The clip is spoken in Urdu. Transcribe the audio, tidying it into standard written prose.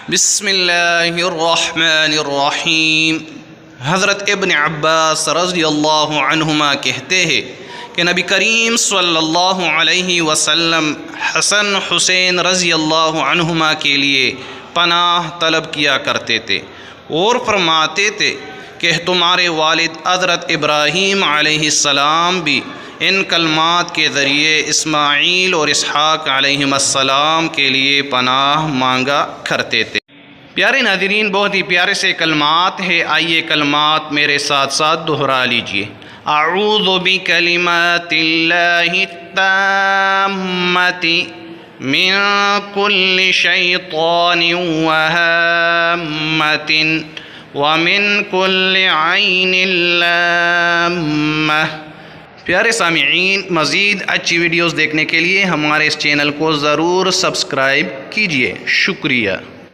بسم اللہ الرحمن الرحیم۔ حضرت ابن عباس رضی اللہ عنہما کہتے ہیں کہ نبی کریم صلی اللہ علیہ وسلم حسن حسین رضی اللہ عنہما کے لیے پناہ طلب کیا کرتے تھے اور فرماتے تھے کہ تمہارے والد حضرت ابراہیم علیہ السلام بھی ان کلمات کے ذریعے اسماعیل اور اسحاق علیہم السلام کے لیے پناہ مانگا کرتے تھے۔ پیارے ناظرین، بہت ہی پیارے سے کلمات ہیں، آئیے کلمات میرے ساتھ ساتھ دہرا لیجئے۔ اعوذ بکلمات اللہ التامۃ من کل شیطان وہامۃ ومن کل عین لامہ۔ پیارے سامعین، مزید اچھی ویڈیوز دیکھنے کے لیے ہمارے اس چینل کو ضرور سبسکرائب کیجئے۔ شکریہ۔